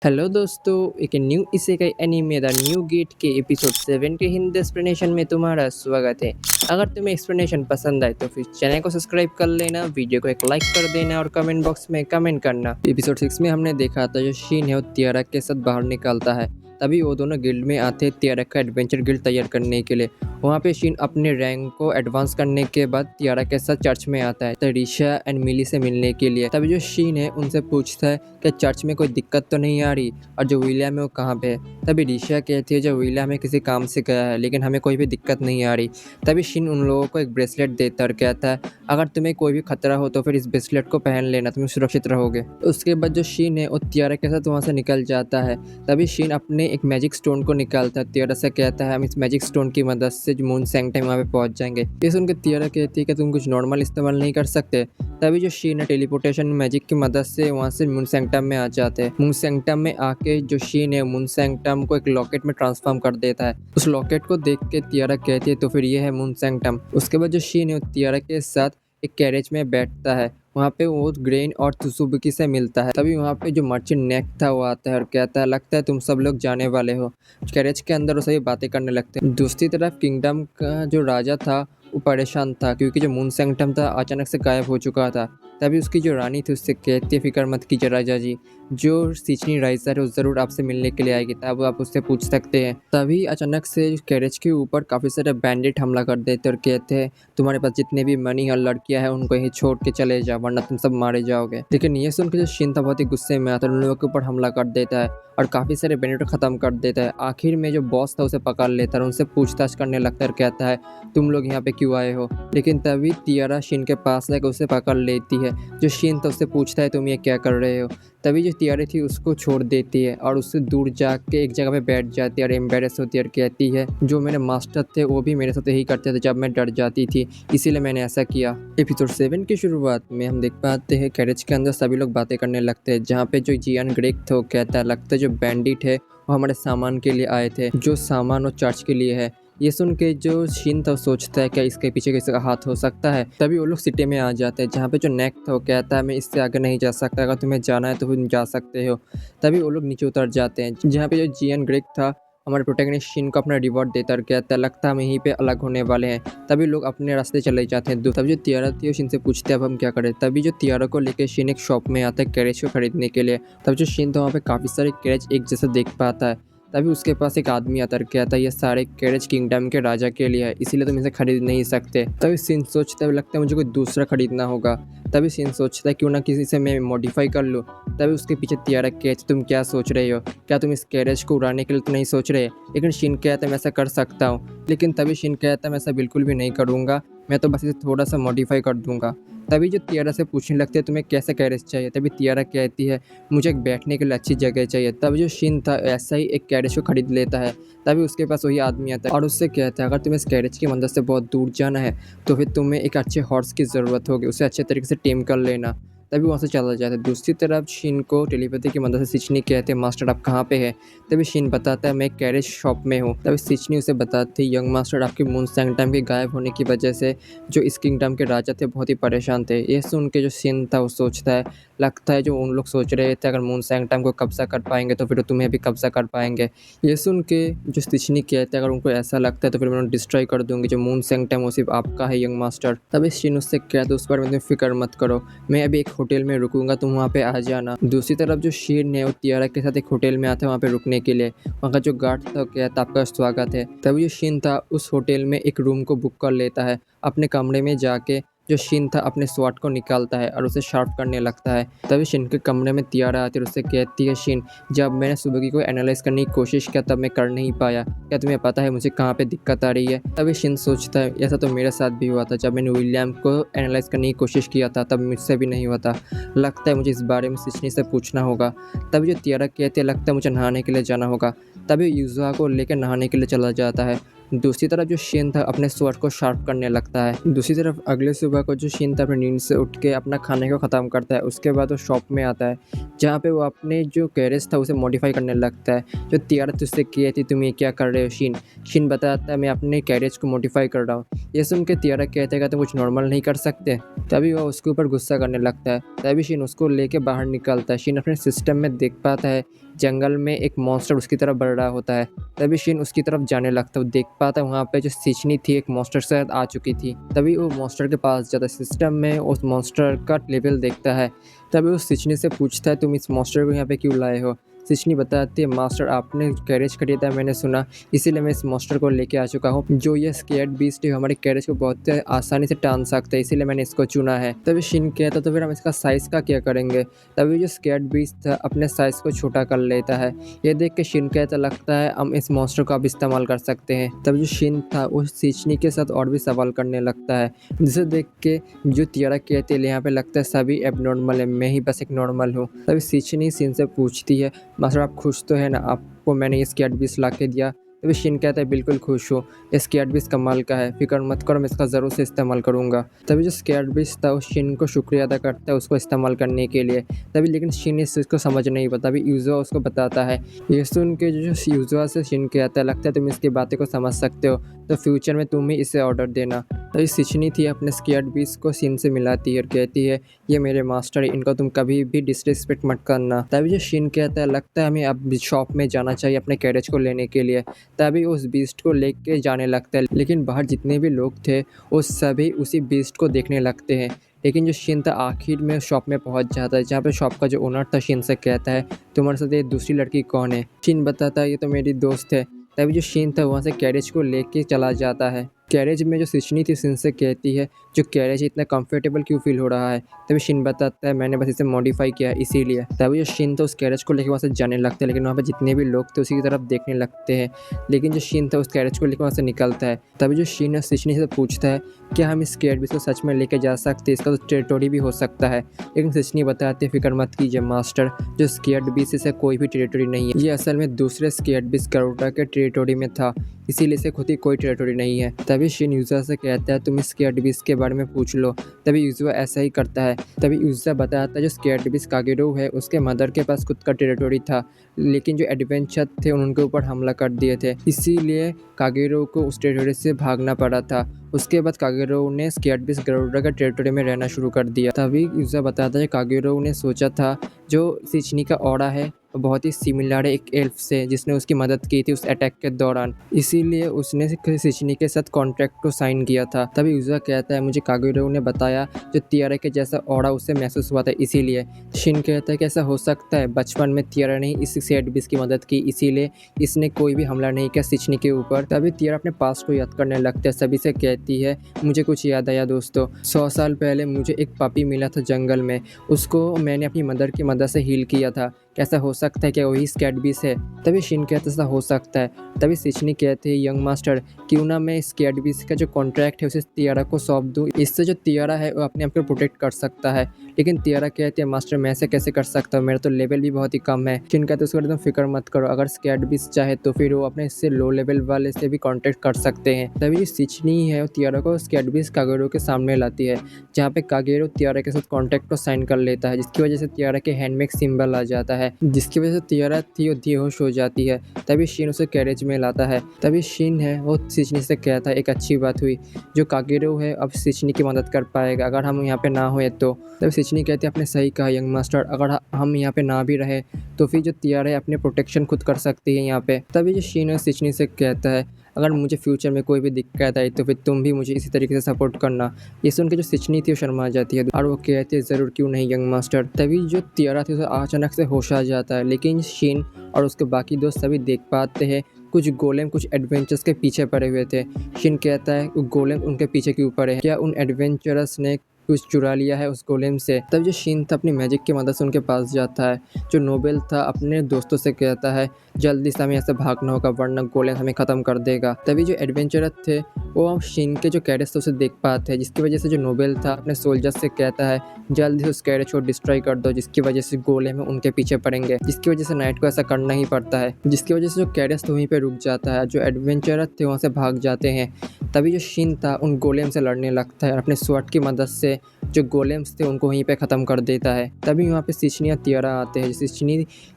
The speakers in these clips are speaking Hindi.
हेलो दोस्तों, एक new isekai anime The New Gate के एपिसोड 7 के हिंदी एक्सप्लेनेशन में तुम्हारा स्वागत है। अगर तुम्हें एक्सप्लेनेशन पसंद आए तो फिर चैनल को सब्सक्राइब कर लेना, वीडियो को एक लाइक कर देना और कमेंट बॉक्स में कमेंट करना। एपिसोड 6 में हमने देखा था जो शीन है वो तियारा के साथ बाहर निकलता है। तभी वो दोनों गिल्ड में आते हैं तियारा का एडवेंचर गिल्ड तैयार करने के लिए। वहाँ पे शीन अपने रैंक को एडवांस करने के बाद तियारा के साथ चर्च में आता है तरीशा एंड मिली से मिलने के लिए। तभी जो शीन है उनसे पूछता है कि चर्च में कोई दिक्कत तो नहीं आ रही और जो विलियम है वो कहाँ पे है। तभी रिशा कहती है जो विलियम है किसी काम से गया है लेकिन हमें कोई भी दिक्कत नहीं आ रही। तभी शीन उन लोगों को एक ब्रेसलेट देता और कहता है अगर तुम्हें कोई भी खतरा हो तो फिर इस ब्रेसलेट को पहन लेना, तुम सुरक्षित रहोगे। उसके बाद जो शीन है वो तियारा के साथ वहाँ से निकल जाता है। तभी शीन अपने एक मैजिक स्टोन को निकालता है, तियारा से कहता है हम इस मैजिक स्टोन की मदद से मून सैंक्टम वहाँ पे पहुँच जाएंगे। ये सुन के तियारा कहती है कि तुम कुछ नॉर्मल इस्तेमाल नहीं कर सकते। तभी जो शीन है टेलीपोर्टेशन मैजिक की मदद से वहाँ से मून सैंक्टम में आ जाते हैं। मून सैंक्टम में आके जो शीन है मून सैंक्टम को एक लॉकेट में ट्रांसफॉर्म कर देता है। उस लॉकेट को देख के तियारा कहती है तो फिर ये है मून सैंक्टम। उसके बाद जो शीन है वो तियारा के साथ एक कैरेज में बैठता है। वहाँ पे वो ग्रेन और त्सुबुकी से मिलता है। तभी वहाँ पे जो मर्चेंट नेक था वो आता है और कहता है लगता है तुम सब लोग जाने वाले हो। कैरेज के अंदर वो सभी बातें करने लगते हैं। दूसरी तरफ किंगडम का जो राजा था वो परेशान था क्योंकि जो मून सैंक्टम था अचानक से गायब हो चुका था। तभी उसकी जो रानी थी उससे कहती है फिक्र मत कीजिए राजा जी, जो सिचनी राइजर है वो ज़रूर आपसे मिलने के लिए आएगी, तब आप उससे पूछ सकते हैं। तभी अचानक से कैरेज के ऊपर काफ़ी सारे बैंडिट हमला कर देते और कहते हैं तुम्हारे पास जितने भी मनी और लड़कियां हैं उनको यहीं छोड़ के चले जाओ वरना तुम सब मारे जाओगे। लेकिन ये सुन के जो शीन था बहुत ही गुस्से में आता है, उन लोगों के ऊपर हमला कर देता है और काफ़ी सारे बैंडिट खत्म कर देता है। आखिर में जो बॉस था उसे पकड़ लेता है और उनसे पूछताछ करने लगता है और कहता है तुम लोग यहाँ पे क्यों आए हो। लेकिन तभी तियारा शीन के पास आकर उसे पकड़ लेती है। जो शीन था उससे पूछता है तुम ये क्या कर रहे हो। तभी जो तियारा थी उसको छोड़ देती है और उससे दूर जाके एक जगह पे बैठ जाती है और एम्बेरस होती है और कहती है जो मेरे मास्टर थे वो भी मेरे साथ यही करते थे जब मैं डर जाती थी, इसीलिए मैंने ऐसा किया। एपिसोड 7 की शुरुआत में हम देख पाते हैं कैरेज के अंदर सभी लोग बातें करने लगते हैं, जहाँ पे जो जियान ग्रेग थे वो कहता है लगता है जो बैंडिट है वो हमारे सामान के लिए आए थे, जो सामान वो चर्च के लिए है। ये सुन के जो शीन था सोचता है क्या इसके पीछे किसी का हाथ हो सकता है। तभी वो लोग सिटी में आ जाते हैं, जहाँ पे जो नेक था वो कहता है मैं इससे आगे नहीं जा सकता, अगर तुम्हें जाना है तो तुम जा सकते हो। तभी वो लोग नीचे उतर जाते हैं, जहाँ पे जो जियान ग्रेग था हमारे प्रोटैगनिस्ट शीन को अपना रिवॉर्ड देता और कहता है लगता है हम यहीं पे अलग होने वाले हैं। तभी लोग अपने रास्ते चले जाते हैं। तभी जो तियारा थी वो शीन से पूछते हैं अब हम क्या करें। तभी जो तियारा को लेकर शीन एक शॉप में आता है कैरेज को खरीदने के लिए। तब जो शीन था वहाँ पे काफ़ी सारे कैरेज एक जैसा देख पाता है। तभी उसके पास एक आदमी आता है, कहता है ये सारे कैरेज किंगडम के राजा के लिए है, इसीलिए तुम इसे खरीद नहीं सकते। तभी सीन सोचता है लगता है मुझे कोई दूसरा खरीदना होगा। तभी सीन सोचता है क्यों ना किसी से मैं मॉडिफाई कर लूँ। तभी उसके पीछे तियारा कहती तुम क्या सोच रहे हो, क्या तुम इस कैरेज को उड़ाने के लिए तो नहीं सोच रहे। लेकिन शीन कहता है मैं ऐसा कर सकता हूँ। लेकिन तभी शीन कहता है मैं ऐसा बिल्कुल भी नहीं करूँगा, मैं तो बस इसे थोड़ा सा मॉडिफाई कर दूंगा। तभी जो तियारा से पूछने लगती है तुम्हें कैसा कैरेज चाहिए। तभी तियारा कहती है मुझे एक बैठने के लिए अच्छी जगह चाहिए। तभी जो शीन था ऐसा ही एक कैरेज को खरीद लेता है। तभी उसके पास वही आदमी आता है और उससे कहता है अगर तुम्हें इस कैरेज की मदद से बहुत दूर जाना है तो फिर तुम्हें एक अच्छे हॉर्स की ज़रूरत होगी, उसे अच्छे तरीके से टेम कर लेना। तभी वहाँ से चला जाता है। दूसरी तरफ शीन को टेलीपैथी की मदद से सिचनी कहते हैं मास्टर आप कहाँ पे है। तभी शीन बताता है मैं एक कैरेज शॉप में हूँ। तभी सिचनी उसे बताती है यंग मास्टर आपके मून सैंक्टम के गायब होने की वजह से जो इस किंगडम के राजा थे बहुत ही परेशान थे। ये सुन के जो शीन था वो सोचता है लगता है जो उन लोग सोच रहे थे अगर मून सैंक्टम को कब्जा कर पाएंगे तो फिर तुम्हें भी कब्जा कर पाएंगे। ये सुन के जो सिचनी कहते हैं अगर उनको ऐसा लगता है तो फिर मैं उन्हें डिस्ट्रॉय कर दूंगी, जो मून सैंक्टम वो सिर्फ आपका है यंग मास्टर। तभी शीन उससे कहते उस पर तुम फिक्र मत करो, मैं अभी एक होटल में रुकूंगा, तुम वहाँ पे आ जाना। दूसरी तरफ जो शीन है वो तियारा के साथ एक होटल में आता है वहाँ पे रुकने के लिए। वहाँ का जो गार्ड था वो कहता आपका स्वागत है। तभी जो शीन था उस होटल में एक रूम को बुक कर लेता है। अपने कमरे में जाके जो शीन था अपने स्वॉर्ड को निकालता है और उसे शार्प करने लगता है। तभी शीन के कमरे में तियारा आती है और उससे कहती है शीन जब मैंने सुबह को एनालाइज करने की कोशिश किया तब मैं कर नहीं पाया, क्या तुम्हें पता है मुझे कहाँ पे दिक्कत आ रही है। तभी शीन सोचता है ऐसा तो मेरे साथ भी हुआ था, जब मैंने विलियम को एनालाइज करने की कोशिश किया था तब मुझसे भी नहीं हुआ था, लगता है मुझे इस बारे में सिचनी से पूछना होगा। तभी जो तियारा कहते लगता है मुझे नहाने के लिए जाना होगा। तभी युजुआ को लेकर नहाने के लिए चला जाता है। दूसरी तरफ जो शीन था अपने स्वॉर्ड को शार्प करने लगता है। दूसरी तरफ अगले सुबह को जो शीन था अपनी नींद से उठ के अपना खाने को ख़त्म करता है। उसके बाद वो शॉप में आता है जहाँ पे वो अपने जो कैरेज था उसे मॉडिफाई करने लगता है। जो तियारा तुझसे की थी तुम ये क्या कर रहे हो शीन। शीन बताता है मैं अपने कैरेज को मॉडिफाई कर रहा हूँ। ये सुन के तियारा कहते हैं तुम कुछ नॉर्मल नहीं कर सकते। तभी वह उसके ऊपर गुस्सा करने लगता है। तभी शीन उसको लेके बाहर निकलता है। शीन अपने सिस्टम में देख पाता है जंगल में एक मॉन्स्टर उसकी तरफ बढ़ रहा होता है। तभी शिन उसकी तरफ जाने लगता है। वो देख पाता है वहाँ पे जो सिचनी थी एक मॉन्स्टर से आ चुकी थी। तभी वो मॉन्स्टर के पास जाता है। सिस्टम में उस मॉन्स्टर का लेवल देखता है। तभी वो सिचनी से पूछता है तुम इस मॉन्स्टर को यहाँ पे क्यों लाए हो। सिचनी बताती है मास्टर आपने कैरेज खरीदा है मैंने सुना, इसीलिए मैं इस मॉन्स्टर को लेके आ चुका हूँ। जो ये स्केर्ड बीस्ट है हमारे कैरेज को बहुत आसानी से टान सकता है, इसीलिए मैंने इसको चुना है। तभी शिन कहता तो फिर हम इसका साइज़ का क्या करेंगे। तभी जो स्केर्ड बीस्ट था अपने साइज़ को छोटा कर लेता है। ये देख के शिन कहता लगता है हम इस मॉन्स्टर को अब इस्तेमाल कर सकते हैं। तभी जो शिन था उस सिचनी के साथ और भी सवाल करने लगता है, जिसे देख के जो तियारा कहते हैं यहाँ पे लगता है सभी एबनॉर्मल है, मैं ही बस एक नॉर्मल हूँ। तभी सिचनी शिन से पूछती है मास्टर आप खुश तो है ना, आपको मैंने ये स्केर्ड बीस्ट ला के दिया। तभी शिन कहता है बिल्कुल खुश हूँ, ये स्केर्ड बीस्ट कमाल का है, फिक्र मत करो मैं इसका ज़रूर से इस्तेमाल करूँगा। तभी जो स्केर्ड बीस्ट था उस शिन को शुक्रिया अदा करता है उसको इस्तेमाल करने के लिए। तभी लेकिन शिन इस चीज़ को समझ नहीं पाता। तभी यूजुआ उसको बताता है। ये सुन के जो यूजुआ से शिन कहता है लगता है तुम इसकी बातें को समझ सकते हो, तो फ्यूचर में तुम ही इसे ऑर्डर देना। तभी सिचनी थी अपने स्केर्ड बीस्ट को शिन से मिलाती है और कहती है ये मेरे मास्टर है, इनको तुम कभी भी डिसरिस्पेक्ट मत करना। तभी जो शिन कहता है लगता है हमें अब शॉप में जाना चाहिए अपने कैरेज को लेने के लिए। तभी उस बीस्ट को लेके जाने लगता है, लेकिन बाहर जितने भी लोग थे वो सभी उसी बीस्ट को देखने लगते हैं। लेकिन जो शिन था आखिर में शॉप में पहुंच जाता है, जहाँ पे शॉप का जो ओनर था शिन से कहता है तुम्हारे साथ ये दूसरी लड़की कौन है। शिन बताता है ये तो मेरी दोस्त है। तभी जो शिन था वहाँ से कैरेज को लेके चला जाता है। कैरेज में जो सिचनी थी शिन से कहती है जो कैरेज इतना कंफर्टेबल क्यों फील हो रहा है। तभी शिन बताता है मैंने बस इसे मॉडिफाई किया है इसीलिए। तभी जो शिन था उस कैरेज को लेकर वहाँ से जाने लगता है, लेकिन वहाँ पे जितने भी लोग थे उसी की तरफ देखने लगते हैं। लेकिन जो शिन था उस कैरेज को लेकर वहाँ से निकलता है। तभी जो शिन है सिचनी से पूछता है क्या हम इस कैरेज को सच में लेके जा सकते हैं, इसका तो टेरिटोरी भी हो सकता है। लेकिन सिचनी बताते फिक्र मत कीजिए मास्टर, जो स्केर्ड बीस्ट से कोई भी टेरिटोरी नहीं है, ये असल में दूसरे स्केर्ड बीस्ट गरुड़ा के टेरिटोरी में था, इसीलिए इसे खुद ही कोई टेरिटोरी नहीं है। तभी शिन यूजुआ से कहता है तुम इस स्केर्ड बीस्ट के बारे में पूछ लो। तभी यूजुआ ऐसा ही करता है। तभी यूजुआ बताता है जो स्केर्ड बीस्ट कागेरो है उसके मदर के पास खुद का टेरिटोरी था, लेकिन जो एडवेंचर थे उनके ऊपर हमला कर दिए थे, इसीलिए कागेरो को उस टेरिटोरी से भागना पड़ा था। उसके बाद कागेरो ने स्केर्ड बीस्ट गरुड़ा का टेरिटोरी में रहना शुरू कर दिया। तभी यूजुआ बताता है कागेरो ने सोचा था जो सिचनी का ऑरा है बहुत ही सिमिलर है एक एल्फ से जिसने उसकी मदद की थी उस अटैक के दौरान, इसीलिए उसने सिचनी के साथ कॉन्ट्रैक्ट को साइन किया था। तभी यूजुआ कहता है मुझे कागेरो ने बताया जो तियारा के जैसा ऑरा उसे महसूस हुआ था, इसीलिए। शिन कहता है कि ऐसा हो सकता है बचपन में तियारा ने इस स्केर्ड बीस्ट की मदद की, इसीलिए इसने कोई भी हमला नहीं किया सिचनी के ऊपर। तभी तियारा अपने पास्ट को याद करने लगता है, सभी से कहती है मुझे कुछ याद आया दोस्तों, 100 साल पहले मुझे एक पापी मिला था जंगल में, उसको मैंने अपनी मदर की मदद से हील किया था, कैसा हो सकता है क्या वही स्केर्ड बीस्ट है। तभी शिन कहता ऐसा हो सकता है। तभी सिचनी कहते हैं यंग मास्टर क्यों ना मैं स्केर्ड बीस्ट का जो कॉन्ट्रैक्ट है उसे तियारा को सौंप दूँ, इससे जो तियारा है वो अपने आप को प्रोटेक्ट कर सकता है। लेकिन तियारा कहते हैं मास्टर मैं ऐसे कैसे कर सकता हूँ, मेरा तो लेवल भी बहुत ही कम है। शिन कहते उसको एकदम फिक्र मत करो, अगर स्केर्ड बीस्ट चाहे तो फिर वो अपने इससे लो लेवल वाले से भी कॉन्टैक्ट कर सकते हैं। तभी सिचनी है वो तियारा को स्केर्ड बीस्ट कागेरो के सामने लाती है, जहाँ पे कागेरो तियारा के साथ कॉन्ट्रैक्ट को साइन कर लेता है, जिसकी वजह से तियारा के हैंड में एक सिंबल आ जाता है, जिसकी वजह से तियारा थी वो बेहोश हो जाती है। तभी शिन उसे कैरेज में लाता है। तभी शिन है वो सिचनी से कहता है एक अच्छी बात हुई, जो कागेरो है अब सिचनी की मदद कर पाएगा अगर हम यहाँ पे ना हुए तो। तभी सिचनी कहती है आपने सही कहा यंग मास्टर, अगर हम यहाँ पे ना भी रहे तो फिर जो तियारा है अपने प्रोटेक्शन खुद कर सकती है यहाँ पे। तभी जो शिन है सिचनी से कहता है अगर मुझे फ्यूचर में कोई भी दिक्कत आई तो फिर तुम भी मुझे इसी तरीके से सपोर्ट करना। ये सुन के जो सिचनी थी वो शर्मा जाती है और वो कहती है ज़रूर क्यों नहीं यंग मास्टर। तभी जो तियारा थी उसे अचानक से होश आ जाता है, लेकिन शिन और उसके बाकी दोस्त सभी देख पाते हैं कुछ गोलेम कुछ एडवेंचर्स के पीछे पड़े हुए थे। शिन कहता है गोलेम उनके पीछे क्यों पड़े हैं, क्या उन एडवेंचरस ने कुछ चुरा लिया है उस गोलेम से। तब जो शिन था अपनी मैजिक की मदद से उनके पास जाता है। जो नोबेल था अपने दोस्तों से कहता है जल्दी से हमें यहाँ से भागना होगा वरना गोलेम हमें ख़त्म कर देगा। तभी जो एडवेंचरस थे वो शिन के जो कैरेज थे उसे देख पाते हैं, जिसकी वजह से जो नोबेल था अपने सोल्जर्स से कहता है जल्दी से उस कैरेज को डिस्ट्रॉय कर दो, जिसकी वजह से गोलेम उनके पीछे पड़ेंगे, जिसकी वजह से नाइट को ऐसा करना ही पड़ता है, जिसकी वजह से जो कैरेज था वहीं पर रुक जाता है। जो एडवेंचरस थे वहाँ से भाग जाते हैं। तभी जो शिन था उन गोलेम से लड़ने लगता है और अपने स्वॉर्ड की मदद से जो गोलेम्स थे उनको वहीं पे ख़त्म कर देता है। तभी वहाँ पे सिचनी और तियारा आते हैं। सिचनी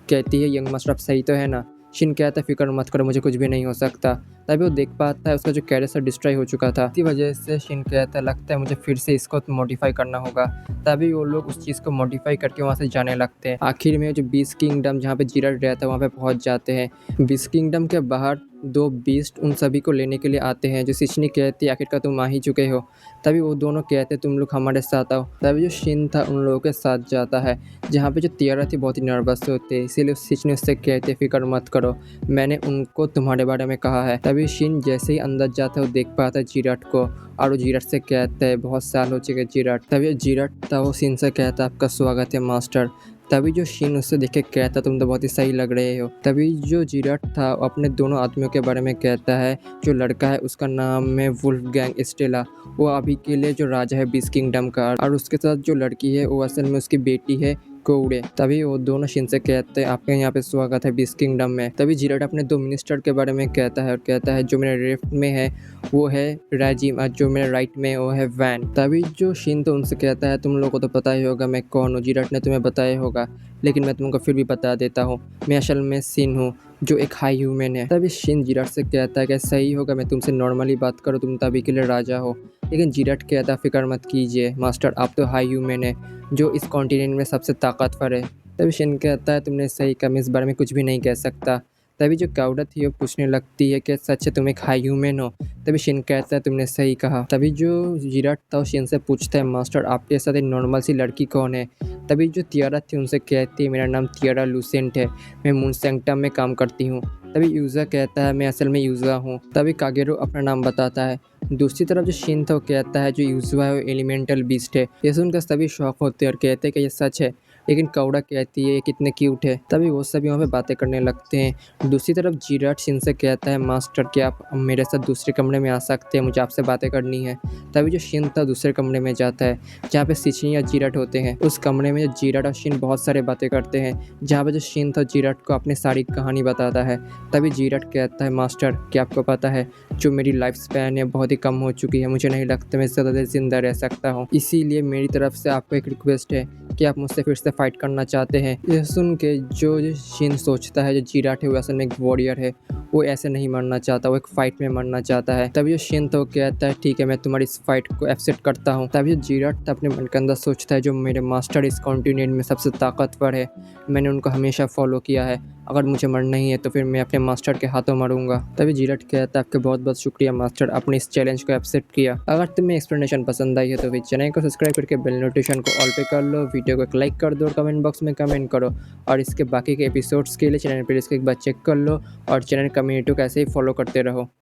कहती है यंग मास्टर आप सही तो है ना, शिन कहता है फिक्र मत करो, मुझे कुछ भी नहीं हो सकता। तभी वो देख पाता है उसका जो कैरेक्टर डिस्ट्रॉय हो चुका था। इसी वजह से शिन कहता है लगता है मुझे फिर से इसको मॉडिफाई करना होगा। तभी वो लोग उस चीज़ को मॉडिफाई करके वहाँ से जाने लगते हैं। आखिर में जो बीस्ट किंगडम जहाँ पे जिराट रहता है वहाँ पे पहुँच जाते हैं। बीस्ट किंगडम के बाहर 2 बीस्ट उन सभी को लेने के लिए आते हैं। जो सिचनी कहती है आखिरकार तुम आ ही चुके हो। तभी वो दोनों कहते हैं तुम लोग हमारे साथ आओ। तभी जो शिन था उन लोगों के साथ जाता है। जहाँ पे जो तियारा थी बहुत ही नर्वस होते हैं, इसीलिए सिचनी उससे कहते हैं फिक्र मत करो, मैंने उनको तुम्हारे बारे में कहा है। तभी शिन जैसे ही अंदर जाता है वो देख पाता है जिराट को और वो जिराट से कहता है बहुत साल हो चुके जिराट। तभी जिराट था वो शिन से कहता है आपका स्वागत है मास्टर। तभी जो शिन उससे देख के कहता तुम तो बहुत ही सही लग रहे हो। तभी जो जिराट था वो अपने दोनों आदमियों के बारे में कहता है। जो लड़का है उसका नाम है वुल्फगैंग स्टेला, वो अभी के लिए जो राजा है बीस्ट किंगडम का, और उसके साथ जो लड़की है वो असल में उसकी बेटी है कोउडे। तभी वो दोनों शिन से कहते हैं आपके यहाँ पे स्वागत है बीस्ट किंगडम में। तभी जिराट अपने 2 मिनिस्टर के बारे में कहता है और कहता है जो मेरे लेफ्ट में है वो है राजिम और जो मेरे राइट में वो है वैन। तभी जो शिन तो उनसे कहता है तुम लोगों को तो पता ही होगा मैं कौन हूँ, जिराट ने तुम्हें बताया होगा, लेकिन मैं तुमको फिर भी बता देता हूँ, मैं असल में शिन हूँ जो एक हाई ह्यूमन है। तभी शिन जिराट से कहता है कि सही होगा मैं तुमसे नॉर्मली बात करूँ, तुम तभी के लिए राजा हो। लेकिन जिराट कहता है फिक्र मत कीजिए मास्टर, आप तो हाई ह्यूमन है जो इस कॉन्टिनेंट में सबसे ताकतवर है। तभी शिन कहता है तुमने सही कहा, मैं इस बारे में कुछ भी नहीं कह सकता। तभी जो काउडा थी वो पूछने लगती है कि सच है तुम एक हाई ह्यूमन हो। तभी शिन कहता है तुमने सही कहा। तभी जो जिराट था वो शिन से पूछता है मास्टर आपके साथ एक नॉर्मल सी लड़की कौन है। तभी जो तियारा थी उनसे कहती है मेरा नाम तियारा लूसेंट है, मैं मून सैंक्टम में काम करती हूँ। तभी यूज़ा कहता है मैं असल में यूज़ा हूँ। तभी कागेरो अपना नाम बताता है। दूसरी तरफ जो शिन था वो कहता है जो यूज़ा है वो एलिमेंटल बीस्ट है। ये सुनकर सभी शॉक होते हैं और कहते हैं कि ये सच है, लेकिन काउडा कहती है ये कितने क्यूट है। तभी वो सभी वहाँ पे बातें करने लगते हैं। दूसरी तरफ जिराट शिन से कहता है मास्टर क्या आप मेरे साथ दूसरे कमरे में आ सकते हैं, मुझे आपसे बातें करनी है। तभी जो शिन था दूसरे कमरे में जाता है जहाँ पे सिचनी या जिराट होते हैं। उस कमरे में जो जिराट और शिन बहुत सारे बातें करते हैं, जहाँ पे जो शिन था जिराट को अपनी सारी कहानी बताता है। तभी जिराट कहता है मास्टर क्या आपको पता है जो मेरी लाइफ स्पैन है बहुत ही कम हो चुकी है, मुझे नहीं लगता मैं ज़्यादा देर जिंदा रह सकता हूँ, इसीलिए मेरी तरफ से आपको एक रिक्वेस्ट है कि आप मुझसे फिर से फाइट करना चाहते हैं। यह सुन के जो शिन सोचता है जो जिराट है वो असल में एक वॉरियर है, वो ऐसे नहीं मरना चाहता, वो एक फाइट में मरना चाहता है। तभी जो शिन तो कहता है ठीक है मैं तुम्हारी इस फाइट को एक्सेप्ट करता हूँ। तभी जो जिराट अपने मन के अंदर सोचता है जो मेरे मास्टर इस कॉन्टिनेंट में सबसे ताकतवर है, मैंने उनको हमेशा फॉलो किया है, अगर मुझे मरना ही है तो फिर मैं अपने मास्टर के हाथों मरूंगा। तभी जिराट कहता है आपके बहुत बहुत शुक्रिया मास्टर, आपने इस चैलेंज को एक्सेप्ट किया। अगर तुम्हें एक्सप्लेनेशन पसंद आई है तो फिर चैनल को सब्सक्राइब करके बेल नोटिफिकेशन को ऑल पे कर लो, वीडियो को एक लाइक कर दो और कमेंट बॉक्स में कमेंट करो। और इसके बाकी के एपिसोड्स के लिए चैनल पर इसको एक बार चेक कर लो और चैनल कम्युनिटी को ऐसे ही फॉलो करते रहो।